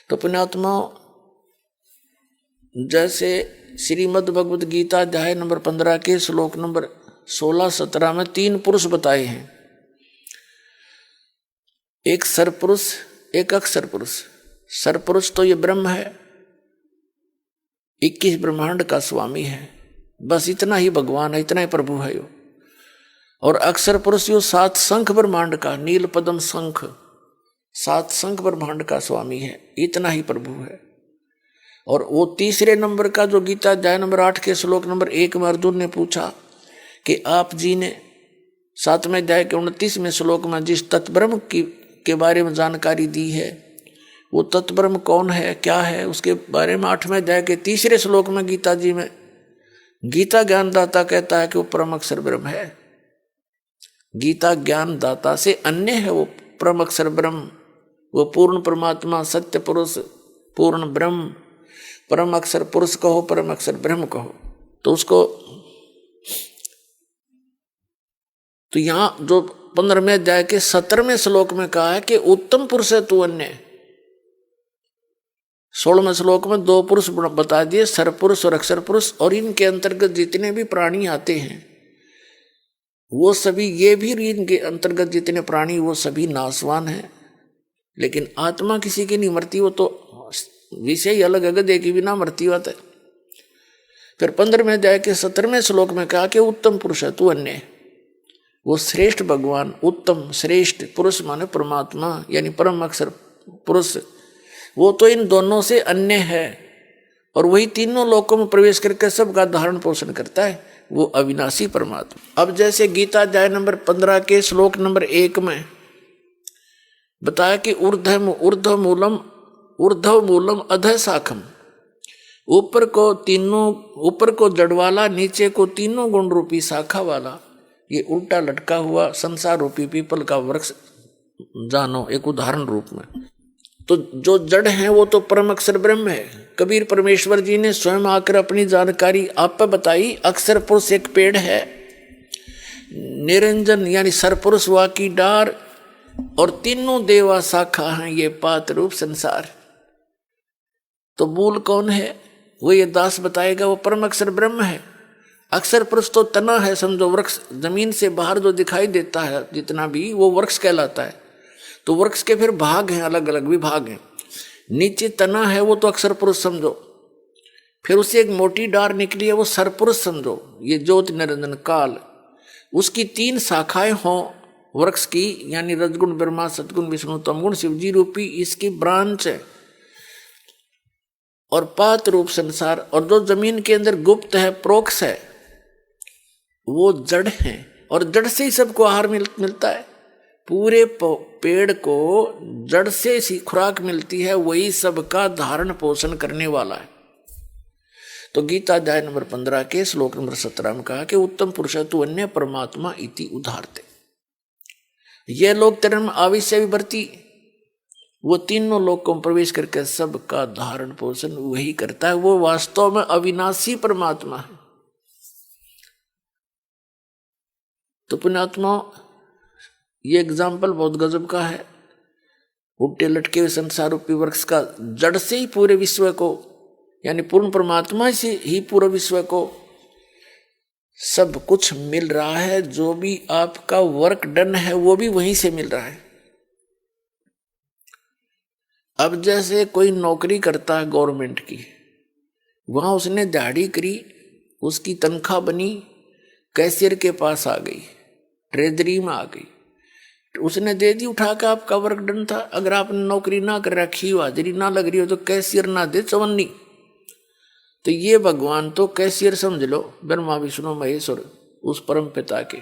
तो पुण्यात्मा, जैसे श्रीमद् भगवद गीता अध्याय नंबर 15 के श्लोक नंबर 16-17 में 3 पुरुष बताए हैं, एक सरपुरुष, एक अक्षर पुरुष। सरपुरुष तो ये ब्रह्म है, 21 ब्रह्मांड का स्वामी है, बस इतना ही भगवान है, इतना ही प्रभु है यो। और अक्षर पुरुष यो 7 शंख ब्रह्मांड का, नील पद्म शंख, 7 शंख ब्रह्मांड का स्वामी है, इतना ही प्रभु है। और वो तीसरे नंबर का जो गीता अध्याय नंबर 8 के श्लोक नंबर 1 में अर्जुन ने पूछा कि आप जी ने 7वें अध्याय के 29वें श्लोक में जिस तत्ब्रह्म के बारे में जानकारी दी है, वो तत्ब्रह्म कौन है, क्या है, उसके बारे में 8वें अध्याय के 3 श्लोक में गीता जी में गीता ज्ञानदाता कहता है कि वो परम अक्षर ब्रह्म है। गीता ज्ञानदाता से अन्य है वो परम अक्षर ब्रह्म, वो पूर्ण परमात्मा, सत्य पुरुष, पूर्ण ब्रह्म, परम अक्षर पुरुष कहो, परम अक्षर ब्रह्म कहो। तो उसको तो यहां जो 15वें अध्याय के 17वें श्लोक में कहा है कि उत्तम पुरुष है तू अन्य। 16वें श्लोक में 2 पुरुष बता दिए, सरपुरुष और अक्षर पुरुष, और इनके अंतर्गत जितने भी प्राणी आते हैं वो सभी, ये भी इनके अंतर्गत जितने प्राणी वो सभी नाशवान हैं, लेकिन आत्मा किसी की नहीं मरती, वो तो विषय अलग है, गधे की भी ना मरती होता है। फिर 15वें अध्याय के 17वें श्लोक में कहा कि उत्तम पुरुष है तू अन्य। वो श्रेष्ठ भगवान, उत्तम श्रेष्ठ पुरुष माने परमात्मा यानी परम अक्षर पुरुष, वो तो इन दोनों से अन्य है, और वही तीनों लोकों में प्रवेश करके सबका धारण पोषण करता है, वो अविनाशी परमात्मा। अब जैसे गीता अध्याय नंबर 15 के श्लोक नंबर 1 में बताया कि ऊर्ध्व मूलम अधः शाखम, ऊपर को जड़ वाला, नीचे को तीनों गुण रूपी शाखा वाला, ये उल्टा लटका हुआ संसार रूपी पीपल का वृक्ष जानो एक उदाहरण रूप में। तो जो जड़ है वो तो परम अक्षर ब्रह्म है। कबीर परमेश्वर जी ने स्वयं आकर अपनी जानकारी आप पर बताई। अक्षर पुरुष एक पेड़ है, निरंजन यानी सरपुरुष वा की डार, और तीनों देवा शाखा हैं ये पात रूप संसार। तो मूल कौन है वो ये दास बताएगा, वो परम अक्षर ब्रह्म है। अक्षर पुरुष तो तना है, समझो वृक्ष, जमीन से बाहर जो दिखाई देता है जितना भी, वो वृक्ष कहलाता है। तो वृक्ष के फिर भाग हैं, अलग अलग विभाग हैं। नीचे तना है वो तो अक्षर पुरुष समझो, फिर उससे एक मोटी डार निकली है वो सरपुरुष समझो, ये ज्योति निरंजन काल। उसकी 3 शाखाएं हों वृक्ष की, यानी रजगुण ब्रह्मा, सतगुण विष्णु, तमगुण शिवजी रूपी इसकी ब्रांच है, और पात रूप संसार। और जो जमीन के अंदर गुप्त है, प्रोक्ष है, वो जड़ है, और जड़ से ही सबको आहार मिलता है। पूरे पेड़ को जड़ से सी खुराक मिलती है, वही सबका धारण पोषण करने वाला है। तो गीता अध्याय नंबर 15 के श्लोक नंबर 17 में कहा कि उत्तम पुरुष तु अन्य परमात्मा इति उदाहरते। ये लोग तेरे में आविष्य विवर्ती, वो तीनों लोकों में प्रवेश करके सबका धारण पोषण वही करता है, वो वास्तव में अविनाशी परमात्मा है। तो पुण्यात्मा, ये एग्जाम्पल बहुत गजब का है। उल्टे लटके हुए संसार रूपी वृक्ष का जड़ से ही पूरे विश्व को, यानी पूर्ण परमात्मा से ही पूरे विश्व को सब कुछ मिल रहा है। जो भी आपका वर्क डन है वो भी वहीं से मिल रहा है। अब जैसे कोई नौकरी करता है गवर्नमेंट की, वहां उसने दिहाड़ी करी, उसकी तनख्वाह बनी, कैशियर के पास आ गई, ट्रेजरी में आ गई, उसने दे दी उठा के, आपका वर्क डन था। अगर आपने नौकरी ना कर रखी हो, हाजिरी ना लग रही हो, तो कैशियर ना दे चवन्नी, तो ये भगवान तो कैशियर समझ लो, ब्रह्मा विष्णु महेश्वर उस परम पिता के।